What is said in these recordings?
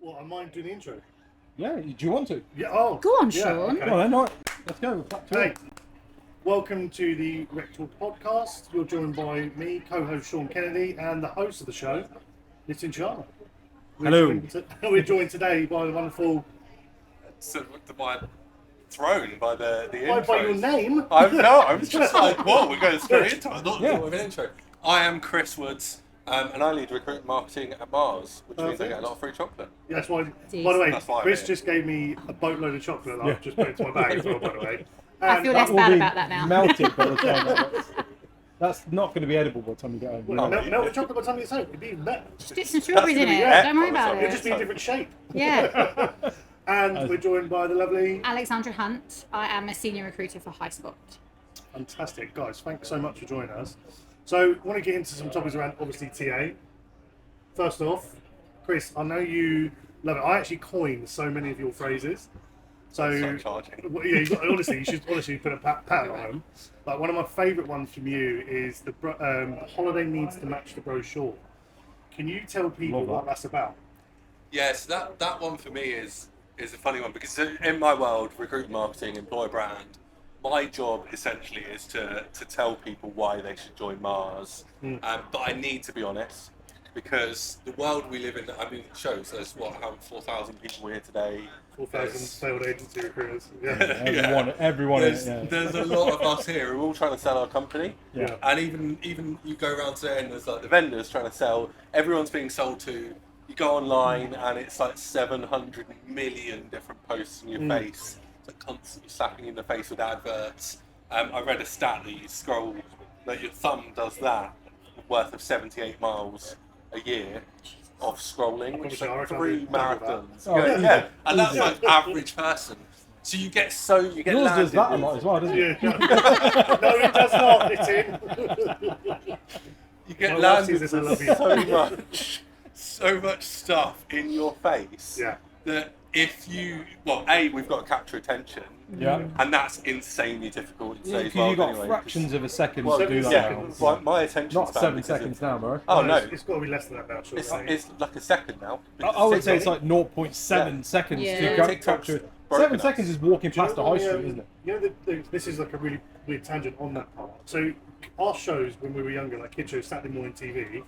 What, am I doing the intro? Yeah, do you want to? Yeah. Oh. Go on, yeah, Sean. Okay. Go on then, all right. Let's go. Back to Hey, it. welcome to the RecTalk podcast. You're joined by me, co-host Sean Kennedy, and the host of the show, Nitin Sharma. Hello. We're joined today by the wonderful... My thrown by the By your intros. name? I was just like, whoa, we're going straight into it. I thought Yeah. with an intro. I am Chris Woods, and I lead recruitment marketing at Mars, which means I get a lot of free chocolate. Yeah, that's why. Jeez. By the way, That's why I'm Chris here. just gave me a boatload of chocolate that Yeah. I've just put into my bag as well, by the way. I feel And- less will bad be about that now. Melted by the time that's not going to be edible by the time you get home. Well, melt the chocolate by the time it's home. It'd be better. Just get some strawberries in gonna it. be it. Don't worry about It'd just it. be a different shape. Yeah. And we're joined by the lovely... Alexandra Hunt. I am a senior recruiter for Highspot. Fantastic, guys. Thanks so much for joining us. So, I want to get into some topics around, obviously, TA. First off, Chris, I know you love it. I actually coined so many of your phrases. So, Stop charging. well, yeah, honestly, you should put a pat on them. Like, one of my favourite ones from you is the holiday needs to match the brochure. Can you tell people Love that. what that's about? Yes, that one for me is a funny one because in my world, recruitment marketing, employer brand, my job essentially is to tell people why they should join Mars. But I need to be honest because the world we live in, I mean, it shows there's how 4,000 people here today. 4,000 failed agency recruiters. Yeah. Everyone in it, There's, yeah. there's a lot of us here who are all trying to sell our company. Yeah. And even you go around today and there's like the vendors trying to sell, everyone's being sold to. You go online and it's like 700 million different posts in your face. It's like constantly slapping you in the face with adverts. I read a stat that you scroll, that your thumb does that, worth of 78 miles a year of scrolling, which is Obviously, I like reckon 3 I'll double marathons. that. Oh, yeah, easy. yeah. And that's Easy. like average person. So you get Yours landed does that a with- lot as well, doesn't it? Yeah. No, it does not, Nitin. You get My wife landed sees this, I with love you. so much stuff in your face Yeah. that if you, we've got to capture attention, Yeah. and that's insanely difficult in Yeah, today's because world you've got anyway. fractions of a second Well, to do that. yeah, seconds. now. my attention Not span 7 because of- seconds now, bro. Oh no, It's got to be less than that now, surely. it's like a second now. I would say it's like 0.7 seconds Yeah. to TikTok's capture. broken 7 us. seconds is walking Do you past a know high why, street, isn't it? You know, this is like a really weird tangent on that part. So, our shows when we were younger, like kid shows, Saturday morning TV,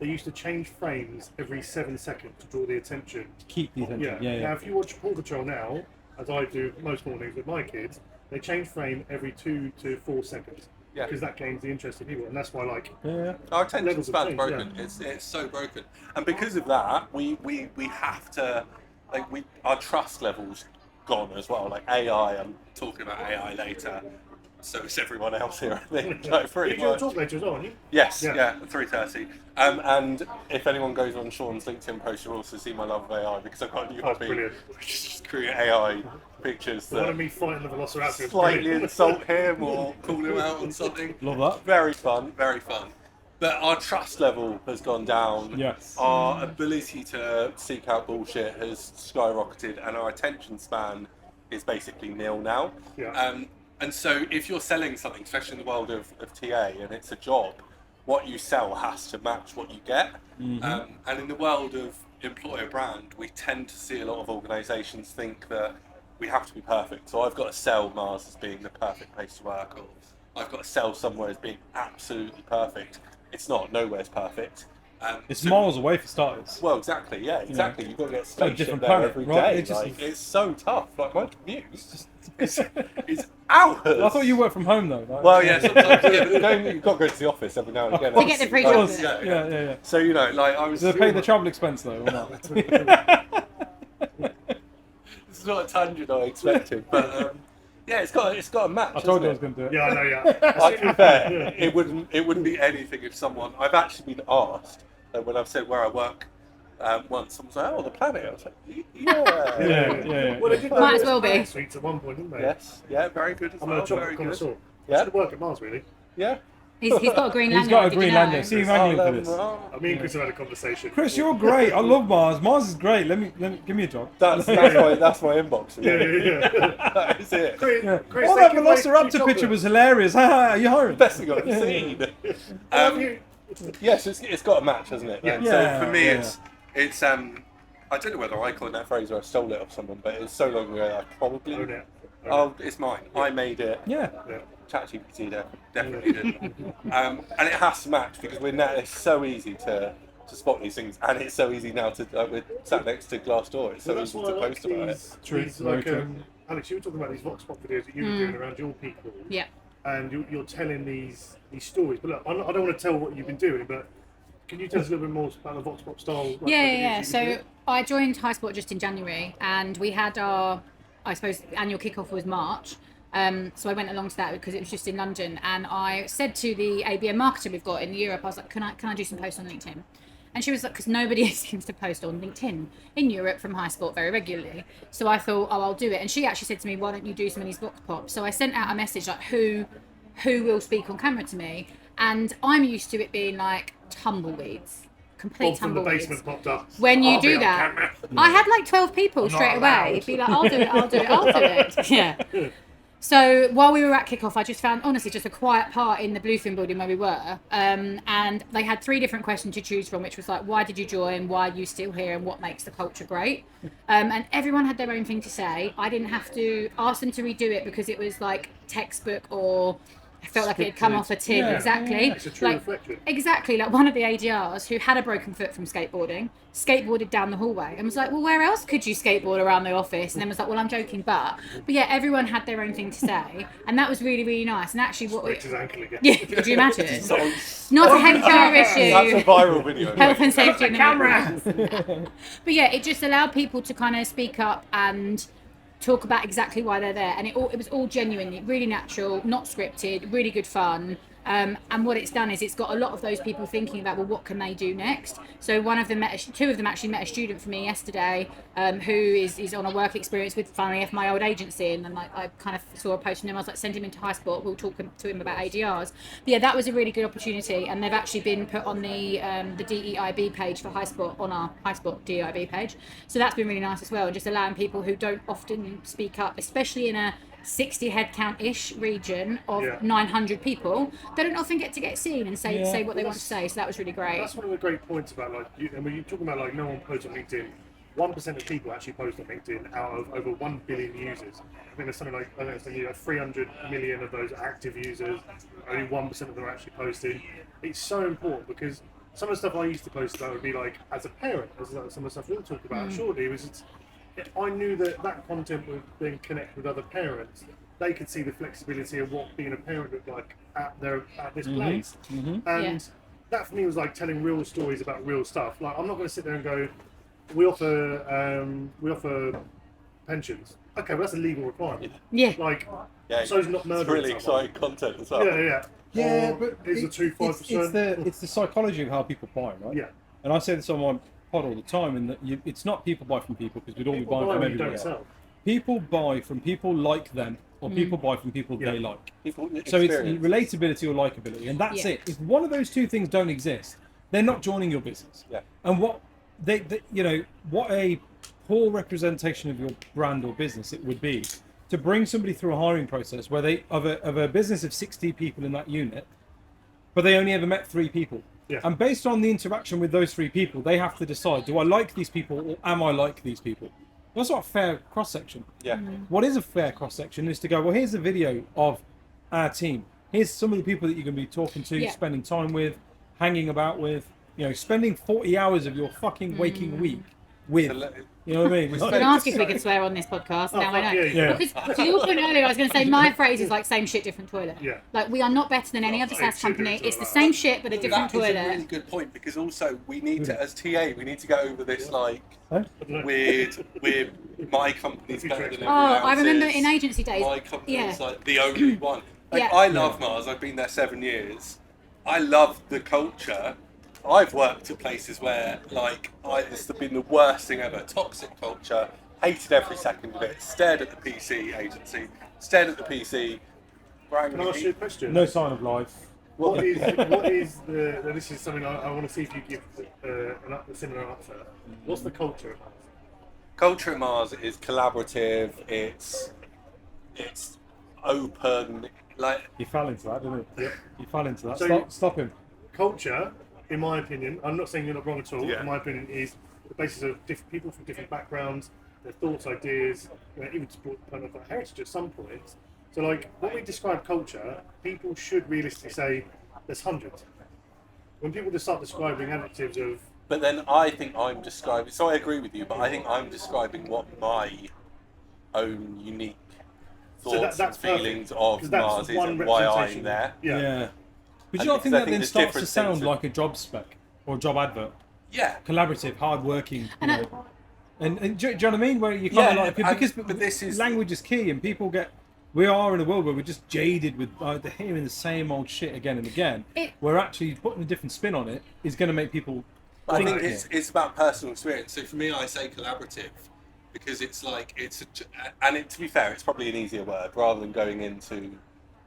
they used to change frames every 7 seconds to draw the attention. Keep the attention. Yeah, Now, if you watch Paw Patrol now, as I do most mornings with my kids, they change frame every 2 to 4 seconds. Yeah. Because that gains the interest of people, and that's why, like, Yeah. Our attention Levels of span's change, broken. It's so broken, and because of that, we have to our trust levels gone as well. Like AI, I'm talking about AI later. So is everyone else here, I think. Like, pretty you'll much. talk later as well, aren't you? Yes, Yeah. yeah, 3:30. And if anyone goes on Sean's LinkedIn post, you'll also see my love of AI because I've got a new That's hobby, brilliant. which is just create AI pictures One of that me fighting the velociraptor. is slightly brilliant. insult him or call him out on something. Love that. Very fun, very fun. But our trust level has gone down. Yes. Our ability to seek out bullshit has skyrocketed, and our attention span is basically nil now. Yeah. And so if you're selling something, especially in the world of TA, and it's a job, what you sell has to match what you get. And in the world of employer brand, we tend to see a lot of organisations think that we have to be perfect. So I've got to sell Mars as being the perfect place to work, or I've got to sell somewhere as being absolutely perfect. It's not. Nowhere's perfect. It's So- miles away for starters. Well, exactly. Yeah, exactly. You've got to get like a spaceship different there planet, every right? day. It's just- Like, it's so tough. Like my commute is hours. I thought you worked from home though. Right? Well, yeah, sometimes you've got to go to the office every now and again. To get the free Obviously. chocolate. Yeah. So, like, I was... Do they pay the travel expense though, or not? This is not a tangent I expected, but, yeah, it's got a match, I told you I was hasn't going to do it. Yeah, I know, yeah. Like, to be fair, it wouldn't be anything if someone... I've actually been asked, when I've said where I work, once, someone's like, oh, the planet. I was like, yeah. Yeah. Well, they did Might as well be. Suites at one point, didn't they? Yes, yeah, very good as I'm well, a chocolate very good. connoisseur. Yeah. Should have worked at Mars, really. Yeah. He's got a green He's lanyard. got a did you green know? lanyard. See him angling for this. Me and Chris have had a conversation. Chris, you're great. I love Mars. Mars is great. Let me give me a job. That's my inbox. Yeah. That is it. Chris, Yeah. Chris, Oh, they that give away free Velociraptor chocolate. picture was hilarious. Are you hiring? Best thing I've ever seen. Have you? Yes, it's got a match, hasn't it? Yeah. And Yeah, so for me, yeah. it's I don't know whether I coined that phrase or I stole it off someone, but it's so long ago that I probably. Own it. Oh, it's mine. I made it. Yeah. ChatGPT definitely did. And it has to match because it's so easy to spot these things, and it's so easy now to we're sat next to Glassdoor. It's so that's easy why to I post like about these, it. these like, Alex, you were talking about these Vox Pop videos that you were doing around your people. Yeah. And you're telling these stories. But look, I don't want to tell what you've been doing, but can you tell us a little bit more about the Vox Pop style? Like, Yeah. So I joined Highspot just in January, and we had our, I suppose, annual kickoff was March. So I went along to that because it was just in London, and I said to the ABM marketer we've got in Europe, I was like, can I do some posts on LinkedIn? And she was like, because nobody seems to post on LinkedIn in Europe from Highspot very regularly. So I thought, I'll do it. And she actually said to me, why don't you do some of these Vox Pops? So I sent out a message like, who will speak on camera to me? And I'm used to it being like tumbleweeds. Complete Bob from the tumbleweeds. basement popped up. When you I'll be do on that, camera. I had like 12 people I'm not straight away. allowed. Be like, I'll do it. Yeah. So while we were at kickoff, I just found, honestly, just a quiet part in the Bluefin building where we were. And they had 3 different questions to choose from, which was like, why did you join? Why are you still here? And what makes the culture great? And everyone had their own thing to say. I didn't have to ask them to redo it because it was like textbook or I felt like it had come off a tin. Yeah. Exactly. It's a true reflection. Exactly. Like one of the ADRs who had a broken foot from skateboarding, skateboarded down the hallway and was like, well, where else could you skateboard around the office? And then was like, well, I'm joking, but yeah, everyone had their own thing to say. And that was really, really nice. And actually Breaks his ankle again. yeah, could you imagine? So, Not a HR issue. that's a viral video. Health and safety in the Camera. But yeah, it just allowed people to kind of speak up and talk about exactly why they're there, and it was all genuinely really natural, not scripted, really good fun. And what it's done is it's got a lot of those people thinking about, well, what can they do next? So two of them actually met a student for me yesterday who is on a work experience with, funnily enough, my old agency, and then I kind of saw a post from him. I was like, send him into Highspot, we'll talk to him about ADRs. But yeah, that was a really good opportunity, and they've actually been put on the DEIB page for Highspot, on our Highspot DEIB page. So that's been really nice as well, just allowing people who don't often speak up, especially in a 60 headcount-ish region of 900 people, they don't often get seen and say what they want to say. So that was really great. That's one of the great points about and when you're talking about like no one posts on LinkedIn, 1% of people actually post on LinkedIn out of over 1 billion users. I think there's something like, I don't know, 300 million of those active users, only 1% of them are actually posting. It's so important because some of the stuff I used to post about would be like, as a parent, as like some of the stuff we'll talk about shortly, I knew that content would then connect with other parents. They could see the flexibility of what being a parent looked like at this place. And that for me was like telling real stories about real stuff. Like I'm not going to sit there and go, we offer pensions. Okay, well that's a legal requirement. Yeah. Like, Yeah, so's not it's murdering really someone. exciting content as well. Yeah. Or but here's a 2-5%. it's the psychology of how people buy, right? Yeah. And I say this on my pod all the time, and that it's not people buy from people because we'd all be People buying buy from what you everybody don't else. sell. People buy from people like them, or people buy from people they like. People So it's experience. relatability or likability, and that's Yeah. it. If one of those two things don't exist, they're not joining your business. Yeah. And what what a poor representation of your brand or business it would be to bring somebody through a hiring process where they of a business of 60 people in that unit, but they only ever met 3 people. Yeah. And based on the interaction with those 3 people, they have to decide: do I like these people, or am I like these people? That's not a fair cross section. Yeah. What is a fair cross section is to go, well, here's a video of our team. Here's some of the people that you're going to be talking to, spending time with, hanging about with, spending 40 hours of your fucking waking week with. You know what I mean? I was going to ask if we could swear on this podcast. Now I know. Yeah. Because to your point earlier, I was going to say my phrase is like same shit, different toilet. Yeah. Like we are not better than any other Same SaaS shit, company. different It's the toilet. same shit but a different That is a toilet. really good point because also we need to, as TA, we need to get over this like Huh? weird my company's better than everyone I remember else's. in agency days. My company's Yeah. like the only one. Like Yeah. I love Mars. I've been there 7 years. I love the culture. I've worked at places where it's been the worst thing ever. Toxic culture. Hated every second of it. Stared at the PC agency. Stared at the PC. Can I ask you a question? No sign of life. What is the? This is something I want to see if you give a similar answer. What's the culture? Culture at Mars is collaborative. It's open. Like He fell into that, didn't he? Yeah. He fell into that. So Stop him. Culture, in my opinion, I'm not saying you're not wrong at all. Yeah. In my opinion, is the basis of different people from different backgrounds, their thoughts, ideas, even support kind of heritage at some point. So like when we describe culture, people should realistically say there's hundreds. When people just start describing adjectives of... But then I think I'm describing, so I agree with you, but I think I'm describing what my own unique thoughts and feelings of Mars is and why I'm there. Yeah. But do you not think that then starts to sound like a job spec or a job advert? Yeah. Collaborative, hard-working. And do you know what I mean? Where you kind of like... Because but this is, language is key and people get... We are in a world where we're just jaded with hearing the same old shit again and again. We're actually putting a different spin on it is going to make people... I think it's about personal experience. So for me, I say collaborative because it's like to be fair, it's probably an easier word rather than going into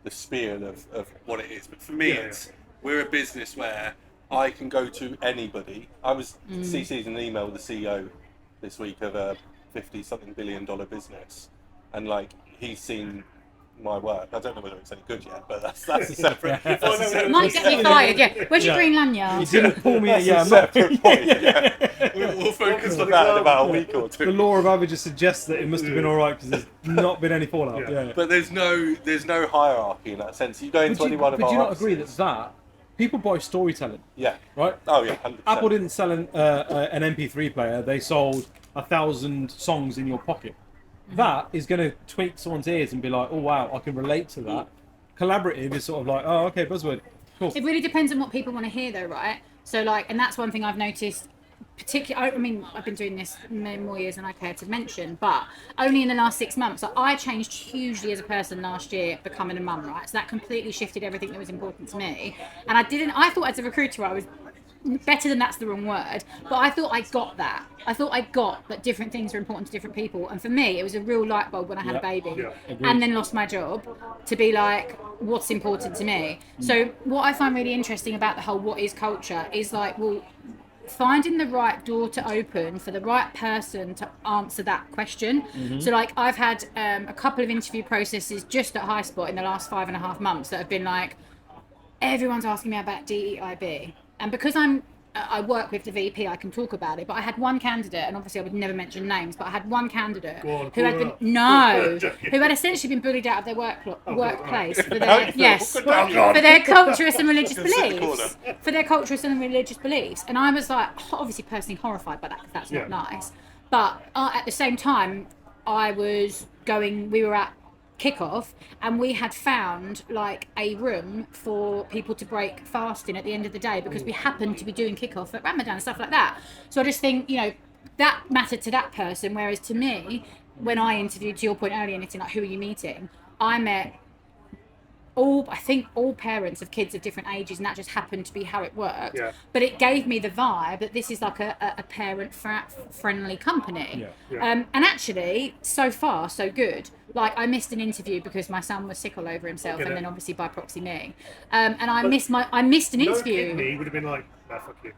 the spiel of what it is. But for me, we're a business where I can go to anybody. I was CC'd an email with the CEO this week of a $50-something billion business, and like he's seen my work. I don't know whether it's any good yet, but that's a separate. Might get me fired. Yeah. Where's your green lanyard? You didn't pull me. That's a separate point. Yeah. We'll focus on that in about a week or two. The law of averages suggests that it must have been all right because there's not been any fallout. Yeah. But there's no hierarchy in that sense. You go into any one of our. But do you not agree that people buy storytelling? Yeah. Right. Oh yeah. 100%. Apple didn't sell an MP3 player. They sold 1,000 songs in your pocket. That is going to tweak someone's ears and be like, oh wow, I can relate to that. Collaborative is sort of like, oh okay, buzzword. Cool. It really depends on what people want to hear though, right? So like, and that's one thing I've noticed, particularly, I mean, I've been doing this many more years than I care to mention, but only in the last 6 months. So I changed hugely as a person last year, becoming a mum, right? So that completely shifted everything that was important to me. And I thought as a recruiter, I was better than that's the wrong word, but I thought I got that. I thought I got that different things are important to different people. And for me, it was a real light bulb when I had a baby and then lost my job to be like, what's important to me? So what I find really interesting about the whole what is culture is like, well, finding the right door to open for the right person to answer that question. So like I've had a couple of interview processes just at Highspot in the last 5.5 months that have been like, everyone's asking me about DEIB. And because I work with the VP, I can talk about it. But I had one candidate, and obviously I would never mention names, but I had one candidate who had essentially been bullied out of their workplace for their culturist and religious beliefs. For their culturist and religious beliefs. And I was like, obviously personally horrified by that because that's not nice. But at the same time, we were at kickoff and we had found like a room for people to break fasting at the end of the day because we happened to be doing kickoff at Ramadan and stuff like that. So I just think, that mattered to that person, whereas to me, when I interviewed, to your point earlier, Nitin, like who are you meeting, I met all parents of kids of different ages, and that just happened to be how it worked. But it gave me the vibe that this is like a parent-friendly company. And actually, so far, so good. Like, I missed an interview because my son was sick all over himself, and then obviously by proxy me. And I missed an interview. No kid me would have been like, nah, fuck you.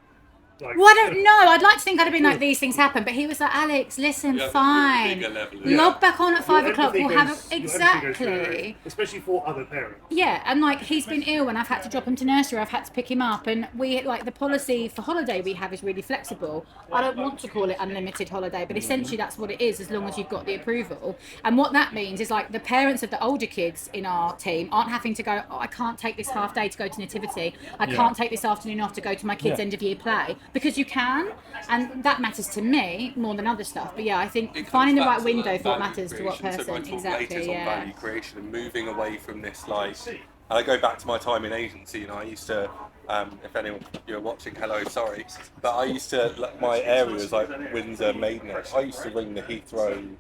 Like, well, I don't know. I'd like to think I'd have been like, these things happen, but he was like, Alex, listen, fine. Log back on at 5 o'clock. We'll have exactly. Especially for other parents. Yeah, and like he's been ill, and I've had to drop him to nursery. I've had to pick him up, and we like the policy for holiday we have is really flexible. I don't want to call it unlimited holiday, but essentially that's what it is, as long as you've got the approval. And what that means is like the parents of the older kids in our team aren't having to go, oh, I can't take this half day to go to nativity. I can't take this afternoon off to go to my kids' end of year play. Because you can, and that matters to me more than other stuff. But yeah, I think finding the right window for what matters to what person. So I talk exactly. On value creation and moving away from this, like, and I go back to my time in agency. I used to, if anyone you're watching, hello, sorry, but I used to my area was like Windsor, Maidenhead. I used to ring the Heathrow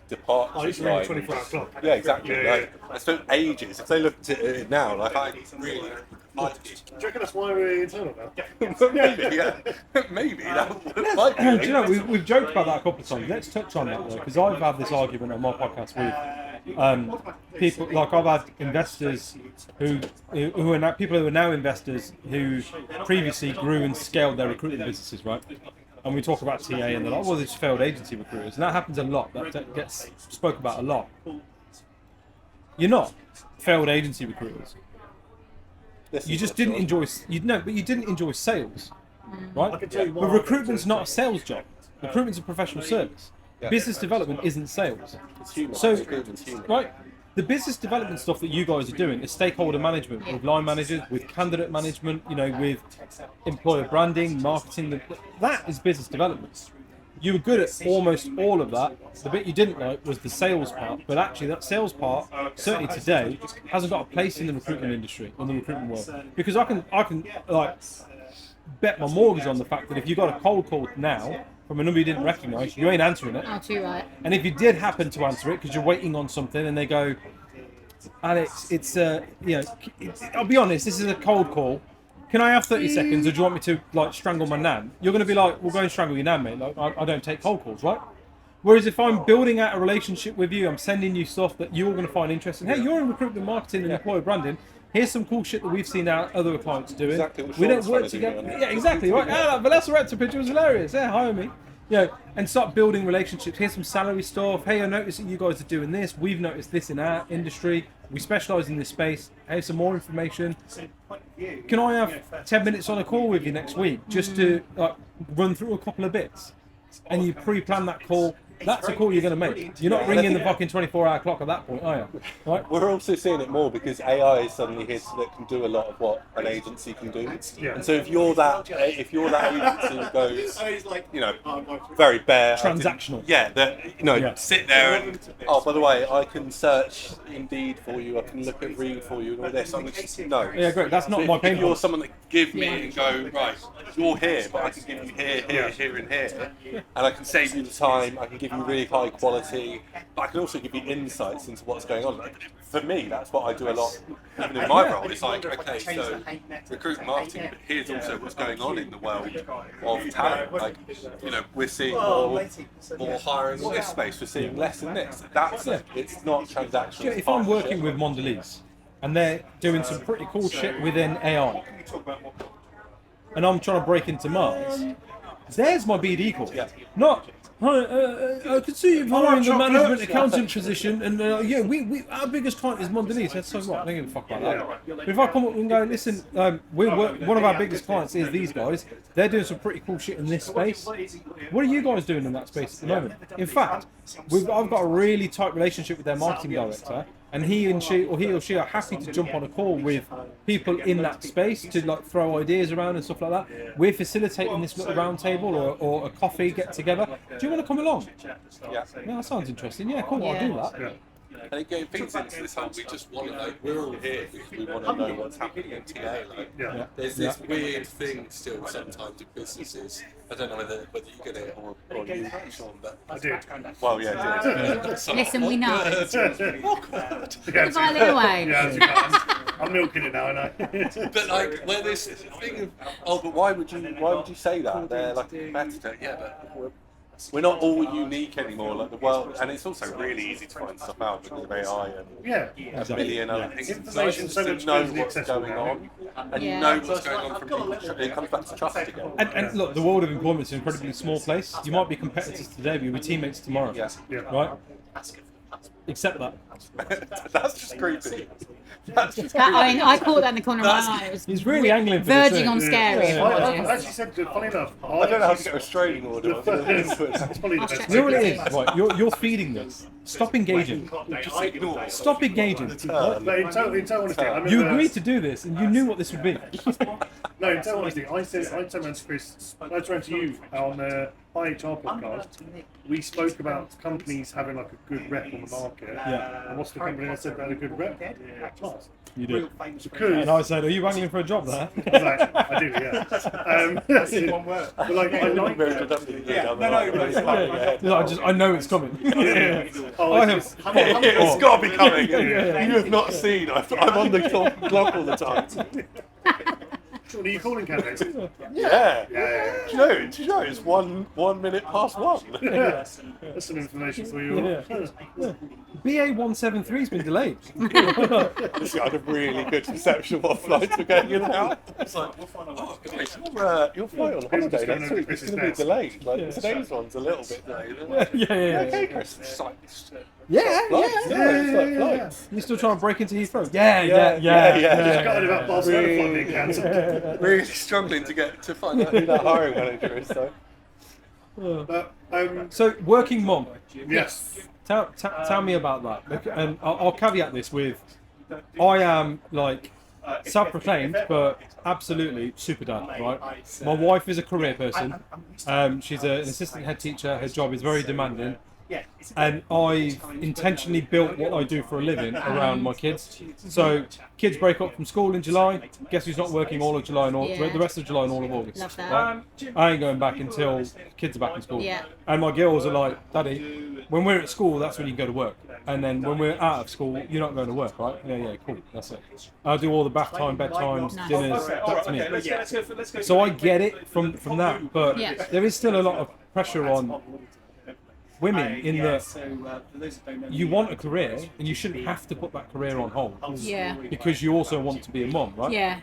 departure. I used to ring 24-hour clock. Yeah, exactly. I spent ages. If they looked at it now, like I really. Do you reckon that's why we're internal now? Maybe, yeah. Maybe. That might be. Do you know, we've joked about that a couple of times. Let's touch on that though, because I've had this argument on my podcast with people. Like I've had investors who are now people who are now investors who previously grew and scaled their recruitment businesses, right? And we talk about TA, and they're like, well, there's failed agency recruiters, and that happens a lot. That gets spoke about a lot. You're not failed agency recruiters. You just didn't enjoy. But you didn't enjoy sales. right? I can tell you But what recruitment's not a sales job. Recruitment's a professional service. Business development isn't sales. It's human. So, Recruitment's human. right, the business development stuff that you guys are doing is stakeholder management with line managers, with candidate management, with employer branding, marketing. That is business development. You were good at almost all of that. The bit you didn't like was the sales part, but actually that sales part, certainly today, hasn't got a place in the recruitment industry, in the recruitment world. Because I can like bet my mortgage on the fact that if you got a cold call now from a number you didn't recognise, you ain't answering it. Oh, too right. And if you did happen to answer it because you're waiting on something, and they go, Alex, it's I'll be honest, this is a cold call. Can I have 30 seconds, or do you want me to like strangle my nan? You're going to be like, well, go and strangle your nan, mate. Like, I don't take cold calls, right? Whereas if I'm building out a relationship with you, I'm sending you stuff that you're going to find interesting. Hey, you're in recruitment marketing and employer branding. Here's some cool shit that we've seen our other clients doing. Exactly what We don't Sean's work trying to do, together. isn't it? Yeah, exactly. Right. That Velociraptor picture was hilarious. Yeah, hire me. And start building relationships. Here's some salary stuff. Hey, I noticed that you guys are doing this. We've noticed this in our industry. We specialise in this space. Here's some more information. Can I have 10 minutes on a call with you next week just to run through a couple of bits? And you pre-plan that call. That's a call you're going to make. You're not ringing the fucking 24-hour clock at that point, are you? Right? We're also seeing it more because AI is suddenly here that can do a lot of what an agency can do. Yeah. And so if you're that agency who goes, very bare Transactional. sit there and by the way, I can search Indeed for you, I can look at Read for you and all this. I'm just, no. Yeah, great. That's not So my if pain you're point. someone that give me and go, right, you're here, but I can give you here, and here, and I can save you the time, I can give you really high quality, but I can also give you insights into what's going on. For me, that's what I do a lot, even in my role. It's like, okay, so recruitment marketing, but here's also what's going on in the world of talent. Like, we're seeing more hiring in this space, we're seeing less in this. That's it. It's not transactional. If I'm working with Mondelez and they're doing some pretty cool shit within AI, and I'm trying to break into Mars, there's my BD call. Yeah. Not, hi, I can see you've hired the management accountant position, and we our biggest client is Mondelez. That's so what? I don't give a fuck about that. But if I come up and go, listen, one of our biggest clients is these guys. They're doing some pretty cool shit in this space. What are you guys doing in that space at the moment? In fact, I've got a really tight relationship with their marketing director, and he or she are happy to jump on a call with people in that space to like throw ideas around and stuff like that. We're facilitating this little round table or a coffee get together. Do you want to come along? Yeah. Yeah, that sounds interesting. Yeah, cool. I'll do that. Yeah. And again, feeds into this whole, we just want to, we're all here because we want to know what's happening in TA. Yeah. There's this weird thing still sometimes in businesses. I don't know whether you get it or you, Sean, but I did. well, yeah. Listen, we know. Awkward. Goodbye, little way. Yeah, as you can. I'm milking it now, and I. But where this thing of, but why would you say that? They're like a competitor. Yeah, but we're not all unique anymore. Like the world, and it's also really easy to find stuff out because of AI and a million other things. Information's so much know easily what's accessible going now. on, and you know what's going on from people. It comes back to trust again. And look, the world of employment is an incredibly small place. You might be competitors today, but you'll be teammates tomorrow. Yeah. Right? Accept that. That's just creepy. That's just I caught that in the corner of my eye. It was He's really angling for this. verging on scary. I actually said, funny enough, I don't know how to get a restraining order. I'm gonna look into it. It's probably the best. You know what it is? Right, you're feeding this. Stop engaging. Just ignore it. Stop engaging. But in total honesty, I remember, You agreed to do this, and you knew what this would be. No, in total honesty, I turned around to Chris, I turned around to you on the HR podcast. We spoke about companies having like a good rep on the market. Yeah. And what's the company that said they had a good rep? Mars. You did. Because And I said, are you angling for a job there? I do, yeah. That's it. But like, I like Very that. redundant. I know it's coming. Oh, I it's have. It's got to be coming. You have not seen. I'm on the clock all the time. What are you calling candidates? Yeah. Yeah. Do you know it's 1 minute past 1? That's some information for you all. Yeah. BA 173's been delayed. This guy had a really good perception of what flights were going in and out. It's like, oh, guys, your flight on holiday next week is going to be delayed. Like, today's one's a little bit delayed. Yeah. Okay, Chris. It's like, Yeah. You still trying to break into Heathrow? Yeah. Forgotten about Barcelona flight being cancelled. Really struggling to find out who that hiring manager is, though. But, So, working mom. yes. Tell me about that. And I'll caveat this with, I am like self-proclaimed, but absolutely super dad, right? My wife is a career person. She's an assistant head teacher. Her job is very demanding. And I've intentionally built what I do for a living around my kids. So kids break up from school in July. Guess who's not working all of July and the rest of July and all of August? Love that. Right? I ain't going back until kids are back in school. Yeah. And my girls are like, Daddy, when we're at school, that's when you go to work. And then when we're out of school, you're not going to work, right? Yeah, cool. That's it. I'll do all the bath time, bedtimes, dinners. That's me. So I get it from that, but there is still a lot of pressure on women in that you want a career and you shouldn't have to put that career on hold. Yeah. Because you also want to be a mom, right? Yeah.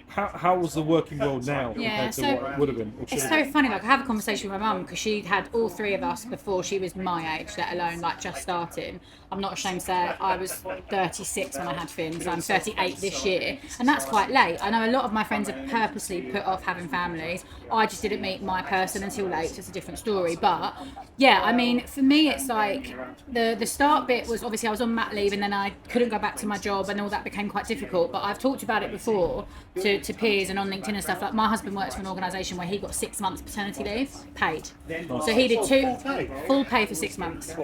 How was the working world now Yeah, compared to so what it would have been? It's so funny, like I have a conversation with my mum because she had all three of us before she was my age, let alone like just starting. I'm not ashamed to say I was 36 when I had Finn, so I'm 38 this year, and that's quite late. I know a lot of my friends have purposely put off having families. I just didn't meet my person until late, so it's a different story. But yeah, I mean, for me, it's like the start bit was obviously I was on mat leave and then I couldn't go back to my job and all that became quite difficult. But I've talked about it before to peers and on LinkedIn and stuff. Like my husband works for an organisation where he got 6 months paternity leave paid, so he did full pay for 6 months.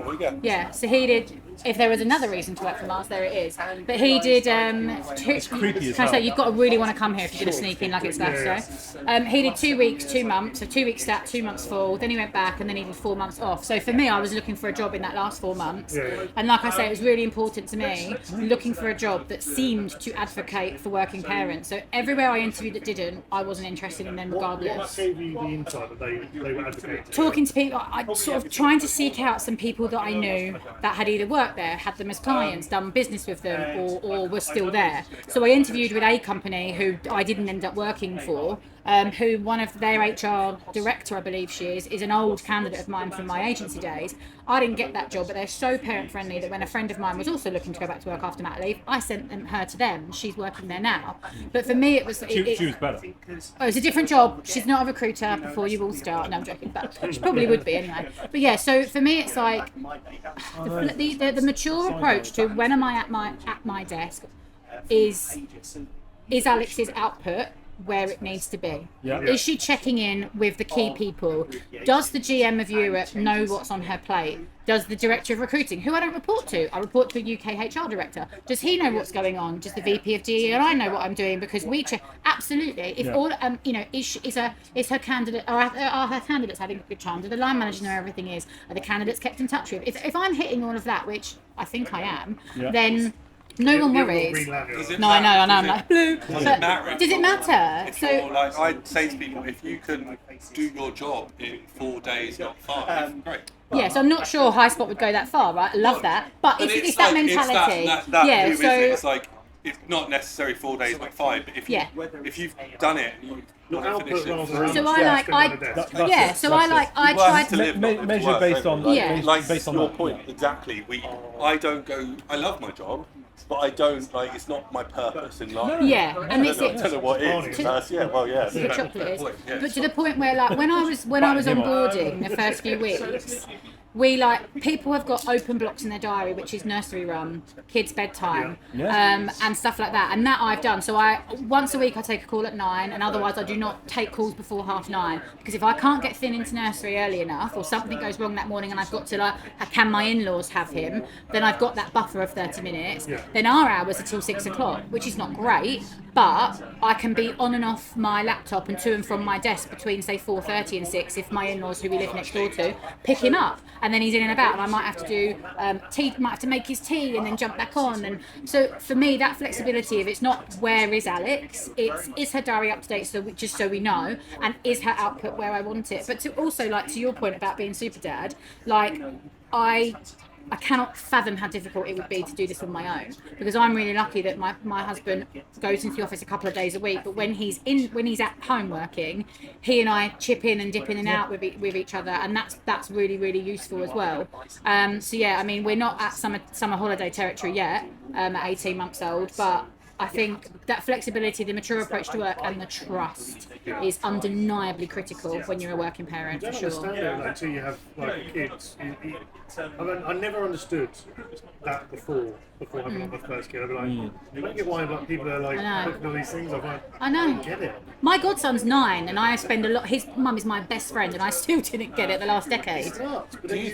Yeah, so he did. If there was another reason to work for Mars, there it is. But he did. It's creepy as hell. So you've got to really want to come here if you're going to sneak in like it's left. So he did 2 weeks, 2 months. So 2 weeks stat, 2 months full. Then he went back and then he did 4 months off. So for me, I was looking for a job in that last 4 months. And like I say, it was really important to me looking for a job that seemed to advocate for working parents. So everywhere I interviewed that didn't, I wasn't interested in them regardless. What gave you the insight that they were advocating? Talking to people, I sort of trying to seek out some people that I knew that had either worked there, had them as clients, done business with them, or were still there. So I interviewed with a company who I didn't end up working for, who one of their HR director, I believe she is an old candidate of mine from my agency days. I didn't get that job, but they're so parent friendly that when a friend of mine was also looking to go back to work after mat leave, I sent her to them. She's working there now. But for me, it was She was better. Oh, it's a different job. She's not a recruiter before you all start. No, I'm joking, but she probably would be anyway. But yeah, so for me, it's like the mature approach to when am I at my desk is Alex's output where it needs to be? Yeah. Is she checking in with the key people? Does the GM of Europe know what's on her plate? Does the director of recruiting, who I don't report to, I report to a UK HR director, does he know what's going on? Does the VP of DE and I know what I'm doing? Because we check. Absolutely. If all is her candidate, or are her candidates having a good time? Do the line managers know where everything is? Are the candidates kept in touch with? If I'm hitting all of that, which I think I am, then no one worries. No, I know. I'm like blue. Does it matter? Does it matter? So, like, I'd say to people, if you can do your job in 4 days, not 5, great. Yeah, so I'm not sure Highspot would go that far, right? I love that, but it's that mentality. Yeah, move, so it's like it's not necessary 4 days, not 5. But if you've done it, you want to finish it. So I tried to measure based on based on your that. point exactly. I don't go. I love my job, but I don't like. It's not my purpose in life. Yeah, and I don't know what it is. The chocolate is. But to the point where, like, when I was onboarding the first few weeks, people have got open blocks in their diary, which is nursery run, kids bedtime, and stuff like that. And that I've done. So once a week I take a call at 9, and otherwise I do not take calls before 9:30, because if I can't get Finn into nursery early enough, or something goes wrong that morning and I've got to can my in-laws have him, then I've got that buffer of 30 minutes. Then our hours are till 6 o'clock, which is not great, but I can be on and off my laptop and to and from my desk between say 4:30 and 6 if my in-laws, who we live next door to, pick him up. And then he's in and about, and I might have to do might have to make his tea and then jump back on. And so for me, that flexibility of it's not where is Alex, it's is her diary up to date, just so we know, and is her output where I want it. But to also, like, to your point about being super dad, like I cannot fathom how difficult it would be to do this on my own, because I'm really lucky that my husband goes into the office a couple of days a week, but when he's at home working, he and I chip in and dip in and out with each other, and that's really, really useful as well. So yeah, I mean, we're not at summer holiday territory yet, at 18 months old, but I think that flexibility, the mature approach to work, and the trust is undeniably critical when you're a working parent, You for don't sure. understand it until you have kids. I mean, I never understood that before having my first kid. I'd be like, I don't get why people are like I know. looking at all these things. I'm like, I know. I don't get it. My godson's 9, and I spend a lot. His mum is my best friend, and I still didn't get it the last decade. It's nuts. But Do then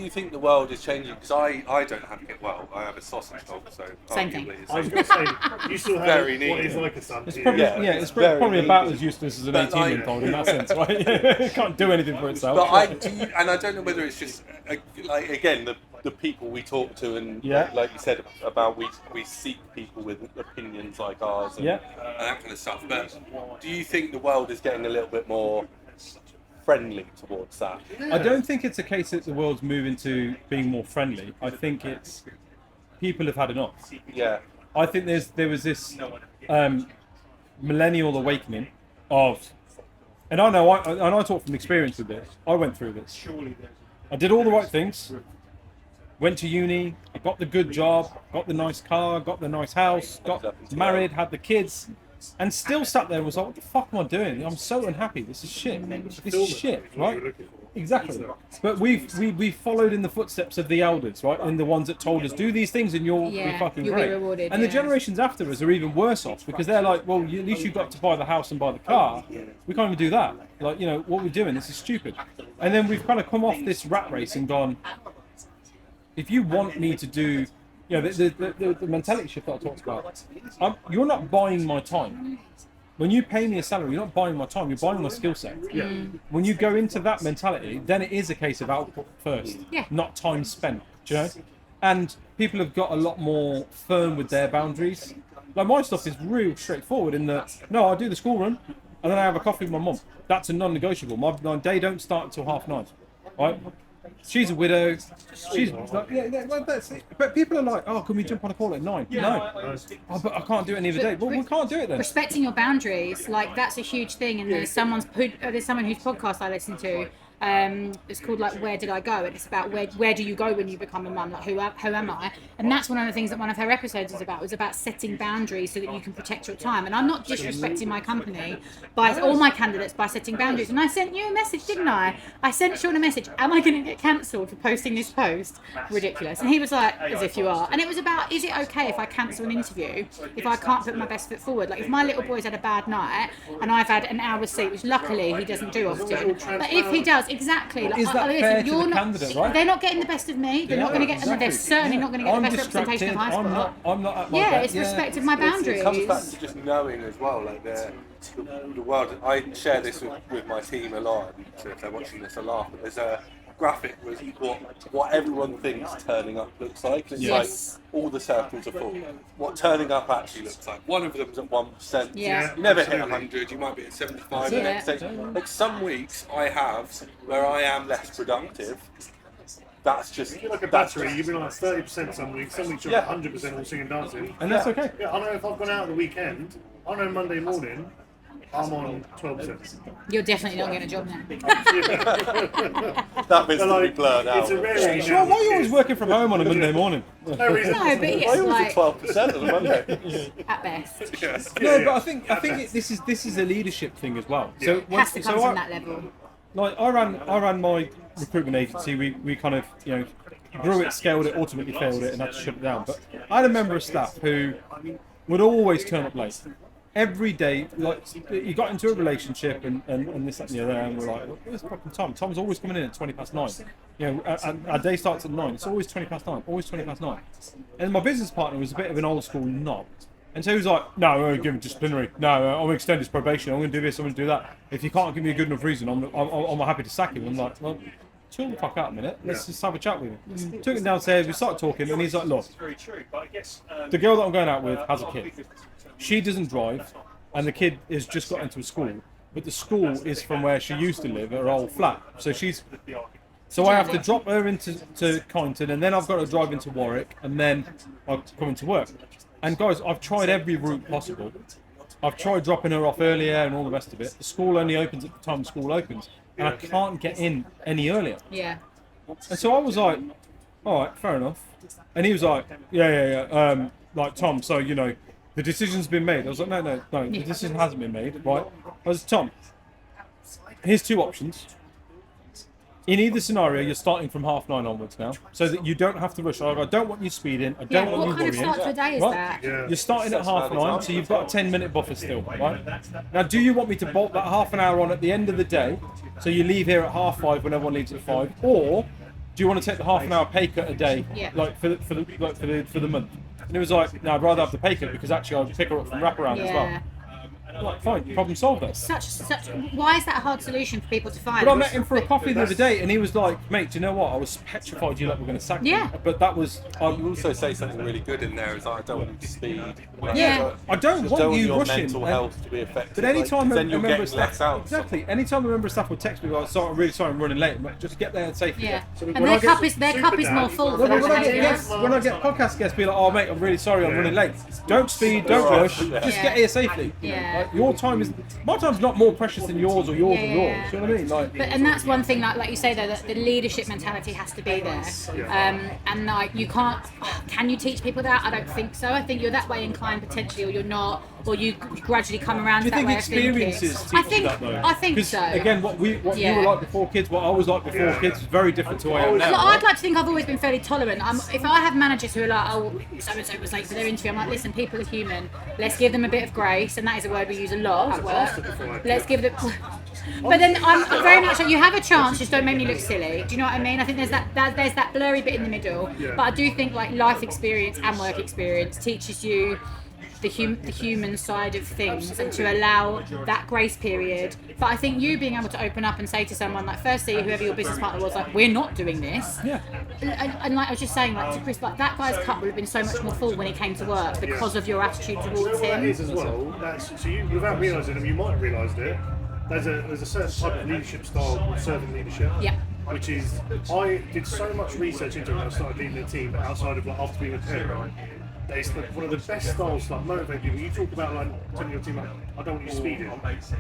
you think the world is changing? Because I don't have it. Well, I have a sausage dog, so Same thing. arguably I was it's going to say, you still have Very what neat. is like a son. It's to probably, you. Yeah, it's it's very probably about needed. as useless as an But 18-month-old in that sense, right? It can't do anything for itself. But I do, and I don't know whether it's just like again the people we talk to, and Yeah. like you said about we seek people with opinions like ours, and, Yeah. and that kind of stuff. But do you think the world is getting a little bit more friendly towards that? I don't think it's a case that the world's moving to being more friendly. I think it's people have had enough. Yeah, I think there was this millennial awakening of, and I talk from experience with this. I went through this. I did all the right things. Went to uni. I got the good job. Got the nice car. Got the nice house. Got married. Had the kids. And still sat there and was like, what the fuck am I doing? I'm so unhappy. This is shit. This is shit, right? Exactly. But we followed in the footsteps of the elders, right? And the ones that told us, do these things and you'll be fucking you'll be great. rewarded, And the yeah. generations after us are even worse off, because they're like, well, at least you got to buy the house and buy the car. We can't even do that. Like, you know, what we're doing, this is stupid. And then we've kind of come off this rat race and gone, if you want me to do, you know, the mentality shift that I talked about, you're not buying my time. When you pay me a salary, you're not buying my time, you're buying my skill set. Yeah. When you go into that mentality, then it is a case of output first, not time spent, do you know? And people have got a lot more firm with their boundaries. Like, my stuff is real straightforward in that, no, I do the school run, and then I have a coffee with my mum. That's a non-negotiable. My day don't start until 9:30, right? She's a widow. She's like, well, that's it. But people are like, oh, can we jump on a call at 9? No. Oh, but I can't do it any other day. Well, we can't do it then. Respecting your boundaries, like, that's a huge thing. And there's someone whose podcast I listen to. It's called, like, Where Did I Go? And it's about where do you go when you become a mum? Like, who am I? And that's one of the things that one of her episodes is about. It was about setting boundaries so that you can protect your time. And I'm not disrespecting my company or my candidates by setting boundaries. And I sent you a message, didn't I? I sent Sean a message. Am I going to get cancelled for posting this post? Ridiculous. And he was like, as if you are. And it was about, is it okay if I cancel an interview if I can't put my best foot forward? Like, if my little boy's had a bad night and I've had an hour's sleep, which luckily he doesn't do often, but if he does, exactly. Like, Is that fair to the candidate, right? They're not getting the best of me. They're not going to get, and they're certainly not going to get the best representation of Highspot. I'm not at my Yeah, best. it's respect of my boundaries. It comes back to just knowing as well, like the world. I share this with my team a lot, and so if they're watching this, a laugh. But there's a graphic with what everyone thinks turning up looks like. It's Yes. like all the circles are full. What turning up actually looks like. One of them's at 1%. Yeah. You never hit 100. You might be at 75 the That's next day. Like, some weeks I have where I am less productive. That's just You're like a that's battery, just- you've been like 30% some weeks you're 100% all singing and dancing. And that's okay. Yeah, I know if I've gone out the weekend, I know Monday morning, I'm on 12%. You're definitely not getting a job now. that bit's So, to be like, blurred out. it's a rarity Sure, now. why are you always working from home on a Monday morning? No reason. No, but I yes, always like, at 12% on a Monday. at best. No, but I think this is a leadership thing as well. So It has to come from that level. like I ran my recruitment agency. We kind of, you know, grew it, scaled it, ultimately failed it, and had to shut it down. But I had a member of staff who would always turn up late. Every day, like, you got into a relationship and this, that, and the other, and we're like, where's fucking Tom? Tom's always coming in at 9:20. You know, our day starts at 9. It's always 9:20, always 9:20. And my business partner was a bit of an old school knob. And so he was like, no, I'm going to give him disciplinary. No, I'm going to extend his probation. I'm going to do this, I'm going to do that. If you can't give me a good enough reason, I'm happy to sack him. I'm like, well, chill the fuck out a minute. Let's just have a chat with him. Took him downstairs, we started talking, and he's like, look, the girl that I'm going out with has a kid. She doesn't drive, and the kid has just got into a school, but the school is from where she used to live, her old flat. So she's So I have to drop her into Kyneton, and then I've got to drive into Warwick, and then I'll come into work. And guys, I've tried every route possible. I've tried dropping her off earlier and all the rest of it. The school only opens at the time the school opens, and I can't get in any earlier. Yeah. And so I was like, all right, fair enough. And he was like, yeah. Like, Tom, so, you know, the decision's been made. I was like, no, the decision hasn't been made, right? I was, Tom, here's two options. In either scenario, you're starting from 9:30 onwards now, so that you don't have to rush. I don't want you speeding. I don't want you What kind of worrying. start to a day is Right? that? Yeah. You're starting at 9:30, so you've got a 10-minute buffer still, right? Now, do you want me to bolt that half an hour on at the end of the day, so you leave here at 5:30 when everyone leaves at 5, or do you want to take the half an hour pay cut a day, like for the month? And it was like, no, I'd rather have the pay cut because actually I'll pick her up from wraparound as well. Like, fine, problem solved then. Why is that a hard solution for people to find? But I met him for a coffee the other day, and he was like, "Mate, do you know what? I was petrified you were going to sack me." Yeah. But that was. You also say something really good in there. Is like, I don't want you to speed. Yeah. I don't want you your rushing. mental health to be affected. But anytime then you're a member getting of staff, less out. exactly. Anytime a member of staff would text me, like, "Sorry, I'm really sorry, I'm running late." But just get there safely. Yeah. So And their cup is more full. When for I that get behaviour. when I get podcast guests, be like, "Oh mate, I'm really sorry, I'm running late." Don't speed, don't rush. Just get here safely. Yeah. Like, your time is my time's not more precious than yours or yours or yours. Yeah. Do you know what I mean? Like, And that's one thing, like you say, though, that the leadership mentality has to be there. And like you can't. Can you teach people that? I don't think so. I think you're that way inclined potentially, or you're not, or you gradually come around do to you that think way of thinking. experiences teach you that though? I think 'Cause, so. Again, what you Yeah. were like before kids, what I was like before kids, is very different to what I am now. Look, I'd like to think I've always been fairly tolerant. If I have managers who are like, oh, so-and-so was late for their interview, I'm like, listen, people are human. Let's give them a bit of grace, and that is a word we use a lot at work. Let's give them... But then I'm very much like, you have a chance, just don't make me look silly. Do you know what I mean? I think there's that blurry bit in the middle. But I do think like life experience and work experience teaches you the human side of things and to allow that grace period. But I think you being able to open up and say to someone, like, firstly, whoever your business partner was, like, we're not doing this. Yeah. And like I was just saying, like to Chris, like that guy's cup would have been so much more full when he came to work because of your attitude towards That him. is as well. So you, without realising it, you might have realised it. There's a certain type of leadership style called servant leadership. Yeah. Which is, I did so much research into it when I started leading a team outside of like after being a parent. It's one of the best styles to like motivate people. You talk about like telling your team like, I don't want you speeding.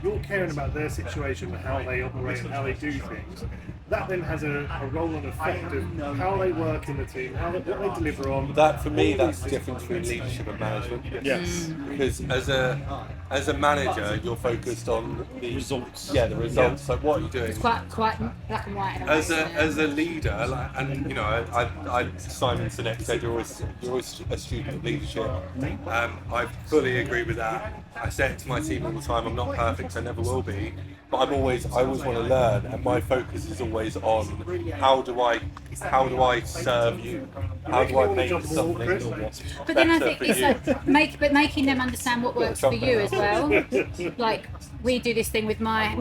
You're caring about their situation and how they operate and how they do things. That then has a role and effect of how they work in the team, what they deliver on. That for me, that's the difference between leadership and management. Yes. Because as a manager, you're focused on the Results. Yeah, the results. Like what are you doing? It's quite black and white. In a way, As isn't it? a leader, like, and you know, I Simon Sinek said you're always a student of leadership. I fully agree with that. I say it to my team all the time. I'm not perfect, I never will be, but I always want to learn, and my focus is always on how do I serve you? How do I make something? But then I better think for it's you? like making them understand what works for you as well. Like we do this thing with my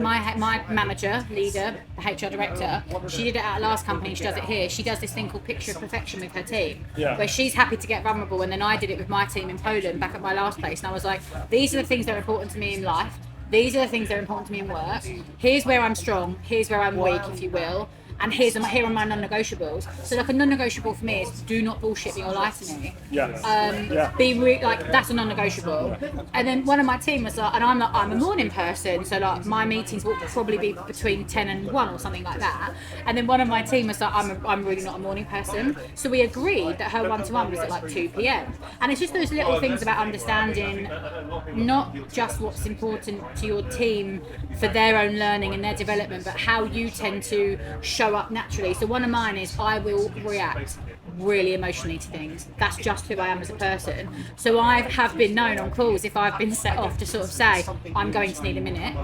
manager, leader, the HR director. She did it at our last company. She does it here. She does this thing called Picture of Perfection with her team, where she's happy to get vulnerable. And then I did it with my team in Poland back at my last place. And I was like, these are the things that are important to me in life. These are the things that are important to me in work. Here's where I'm strong. Here's where I'm weak, if you will. And here are my non-negotiables. So like a non-negotiable for me is do not bullshit me or lie to me. Be like that's a non-negotiable. And then one of my team was like, and I'm a morning person, so like my meetings will probably be between 10 and 1 or something like that. And then one of my team was like, I'm really not a morning person. So we agreed that her one-to-one was at like 2 p.m. And it's just those little things about understanding not just what's important to your team for their own learning and their development, but how you tend to show up naturally. So one of mine is I will react really emotionally to things. That's just who I am as a person. So I have been known on calls, if I've been set off, to sort of say, I'm going to need a minute.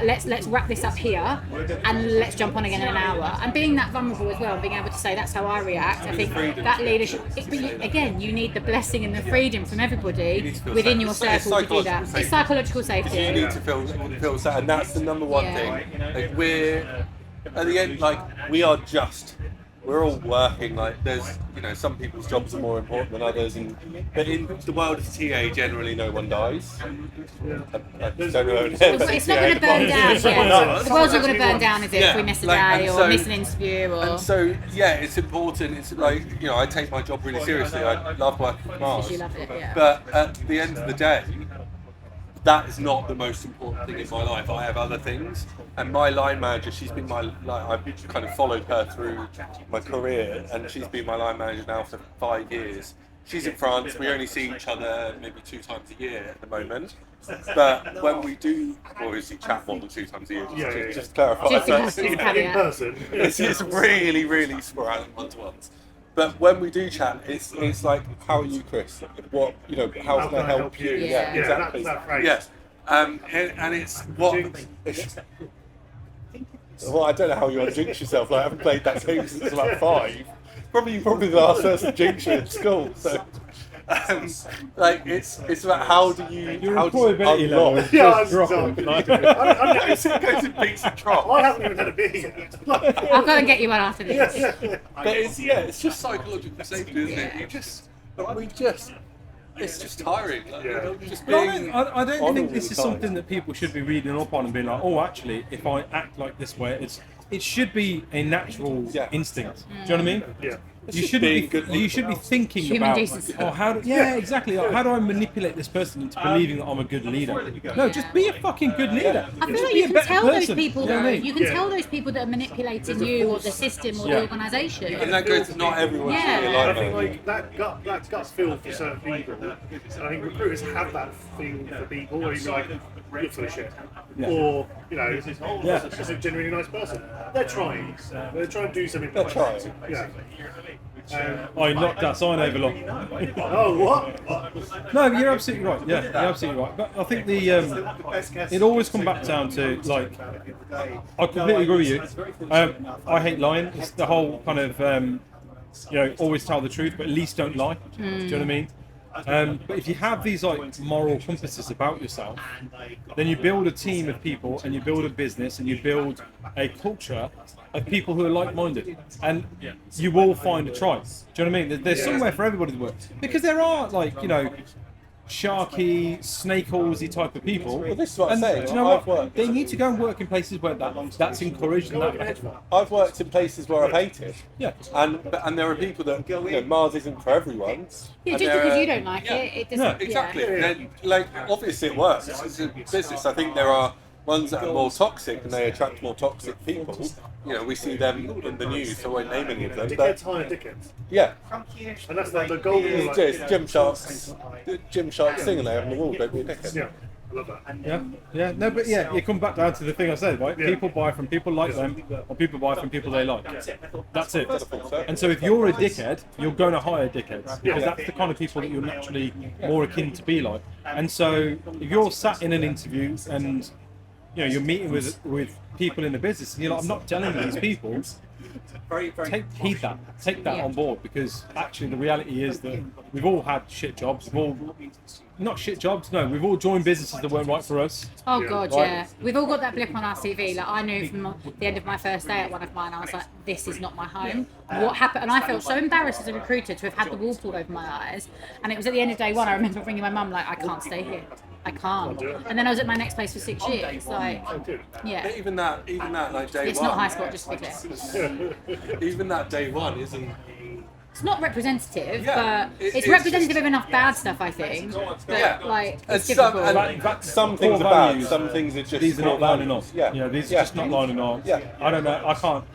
Let's wrap this up here and let's jump on again in an hour. And being that vulnerable as well, and being able to say that's how I react, I think that leadership, again, you need the blessing and the freedom from everybody within your circle to do that. It's psychological safety. You need to feel sad, and that's the number one thing. Like we're at the end, like we are just we're all working. Like there's, some people's jobs are more important than others, but in the world of TA, generally no one dies. I don't know. It's not going to burn down. Yeah. The world's not going to burn down, is it? If we miss a day or miss an interview, or. And so, it's important. It's like I take my job really seriously. I love working with Mars. You love it, yeah. But at the end of the day, that is not the most important thing in my life. I have other things, and my line manager, she's been I've kind of followed her through my career, and she's been my line manager now for 5 years. She's in France. We only see each other maybe 2 times a year at the moment. But when we do, obviously chat more than 2 times a year, just to clarify. Just in person. It's really, really sporadic one-to-ones. But when we do chat, it's like, how are you, Chris? How can I help you? Yeah, exactly. That phrase. Yes. And it's what. Well, I don't know how you want to jinx yourself. Like, I haven't played that game since about 5. Probably the last person to jinx you at school. So, it's about how do you employability level is Yeah, just dropping. it goes in peaks and troughs. I haven't even had a beer yet. I'll go and get you one after this. But it's just psychological safety, isn't it? It's just tiring. Just being I don't think this all is the time. something that people should be reading up on and being like, oh, actually, if I act like this way, it should be a natural instinct. Do you know what I mean? Yeah. You shouldn't be. You should be thinking Human about. decency. Exactly. Like, how do I manipulate this person into believing that I'm a good leader? No, just be a fucking good leader. I feel Just like be you a can better tell those person. people, You know though. what I mean? You can tell those people that are manipulating you or the system or the organisation. And that goes to not everyone should be a Yeah. line I think manager. that gut feel for certain people, and I think recruiters have that feel for people where you're like, you're full of shit. Yeah. Or, just a genuinely nice person. They're trying to do something. They're trying. Yeah. I knocked that sign over long. Oh, what? No, you're absolutely right. Yeah, you're absolutely right. But I think it always comes back down to, like, I completely agree with you. I hate lying. It's the whole kind of, always tell the truth, but at least don't lie. Do you know what I mean? But if you have these like moral compasses about yourself, then you build a team of people, and you build a business, and you build a culture of people who are like-minded, and you will find a tribe. Do you know what I mean? There's somewhere for everybody to work, because there are sharky, snake oilsy type of people. Well, this is what I'm saying. Do you know I've what? worked. They need to go and work in places where that's encouraged and that. I've worked in places where I've hated. Yeah. And there are people that Mars isn't for everyone. Yeah, And just there because are- you don't like it doesn't. Yeah. Exactly. Yeah. Then, like, obviously it works. It's a business. I think there are ones that are more toxic and they attract more toxic people. We see them in the news, so I won't name any of them. Dickheads But hire dickheads. yeah, And that's like the golden rule. like- it's Jim Shark's thing and they have on the wall, don't be a dickhead. Yeah, I love that. Yeah, no, but you come back down to the thing I said, right? Yeah. People buy from people like them, or people buy from people they like. That's it. so. And so if you're a dickhead, you're going to hire dickheads, because that's the kind of people that you're naturally more akin to be like. And so if you're sat in an interview and you're meeting with people in the business, and you're like, I'm not telling these people. Take that on board, because actually the reality is that we've all had shit jobs. We've all joined businesses that weren't right for us. Oh God, Right. yeah. We've all got that blip on our CV. Like, I knew from the end of my first day at one of mine, I was like, this is not my home. What happened? And I felt so embarrassed as a recruiter to have had the wool pulled over my eyes. And it was at the end of day one, I remember ringing my mum like, I can't stay here. I can't. And then I was at my next place for 6 years. Like, yeah. But even that like day It's one. not Highspot, just to be clear. Even that day one isn't. It's not representative, Yeah, but it's it's representative just- of enough bad stuff, I think. But like, And it's difficult. some things core are bad, values, some things are just. These are not core lining up. values. These are just not lining up. Yeah. I don't know. I can't.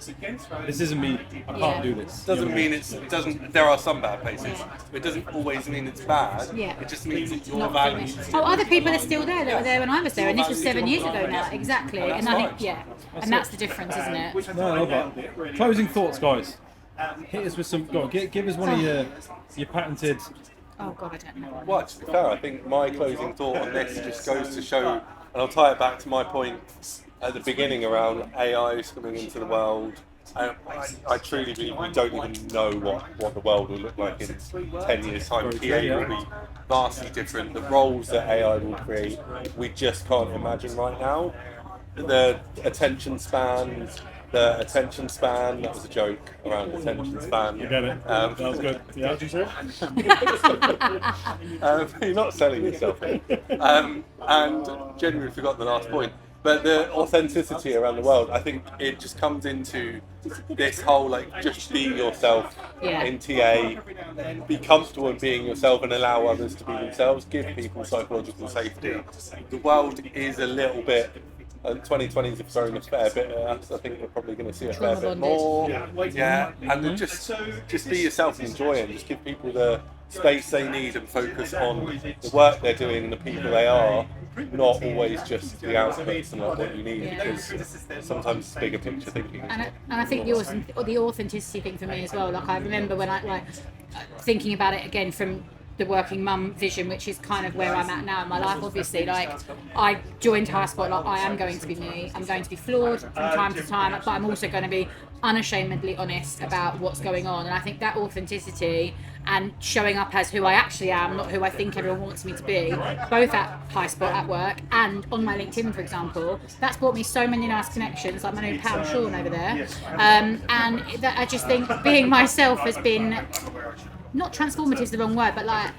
This isn't me. I can't do this. Doesn't mean it doesn't. There are some bad places. It doesn't always mean it's bad. Yeah. It just means that your Not values. finished. Oh, other people are still there that were there when I was there, and this was 7 years ago now. Exactly, and I think and that's the difference, isn't it? No, I love that. Closing thoughts, guys. Hit us with some. Go on, give us one of your patented. Oh God, I don't know. Well, to be fair, I think my closing thought on this just goes to show, and I'll tie it back to my point at the beginning around AIs coming into the world. I truly believe we don't even know what the world will look like in 10 years' time. PA will be vastly different. The roles that AI will create, we just can't imagine right now. The attention spans, the attention span. That was a joke around attention span. I get it. That was good. Yeah. What did you say? You're not selling yourself here. And genuinely forgot the last point. But the authenticity around the world, I think it just comes into this whole like just be yourself in TA, be comfortable in being yourself and allow others to be themselves, give people psychological safety. The world is a little bit, and 2020s have thrown a fair bit at us. I think we're probably going to see a fair bit more. Yeah, and just be yourself and enjoy it, and just give people the space they need and focus on the work they're doing and the people they are, not always just the outputs and like what you need, because sometimes it's bigger picture thinking. And I think the authenticity thing for me as well. Like I remember when I thinking about it again from the working mum vision, which is kind of where I'm at now in my life. Obviously, like I joined Highspot, like I am going to be me. I'm going to be flawed from time to time, but I'm also going to be unashamedly honest about what's going on. And I think that authenticity and showing up as who I actually am, not who I think everyone wants me to be, both at Highspot at work and on my LinkedIn, for example, that's brought me so many nice connections, like my new pal Sean over there. And that I just think being myself has been, not transformative is the wrong word, but like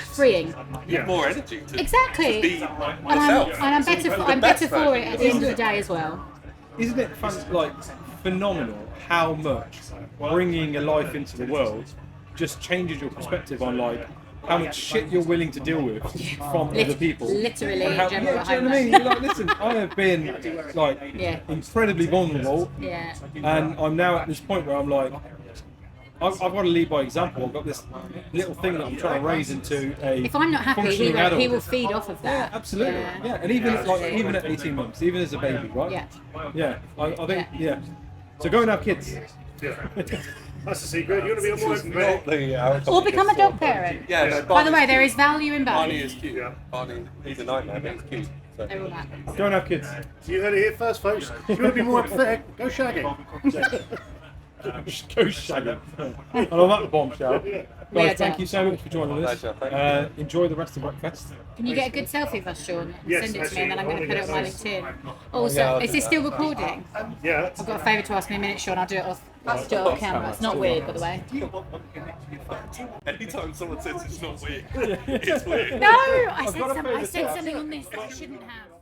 freeing. You have more energy to Exactly. be yourself. I'm better for it at the end of the day as well. Isn't it phenomenal how much bringing a life into the world just changes your perspective on like how much shit you're willing to deal with from other people. Literally, And how, in general, do you know what I mean? Like, listen, I have been like incredibly vulnerable, and I'm now at this point where I'm like, I've got to lead by example. I've got this little thing that I'm trying to raise into a. If I'm not happy, he will feed off of that. Yeah, absolutely. Yeah, and even at 18 months, even as a baby, right? Yeah. I think So go and have kids. Yeah. That's the secret. You want to be a more open, mate. Or become a dog parent. Yeah, no, By the way, there is value in both. Barney is cute. Barney, he's a nightmare, but he's cute. So. They're all that. Go and have kids. You heard it here first, folks. If you want to be more empathetic, go shagging. Go shagging. I love that bombshell. Guys, thank you so much for joining us. Enjoy the rest of RecFest. Can you get a good selfie of us, Sean? Yes, Send it to me and then I'm going to put it on my LinkedIn. Yeah, Also, I'll is do this that. still recording? Yeah. I've got a favour to ask me in a minute, Sean. I'll do it off camera. It's not weird, by the way. Anytime someone says it's not weird, it's weird. No, I said something on this that I shouldn't have.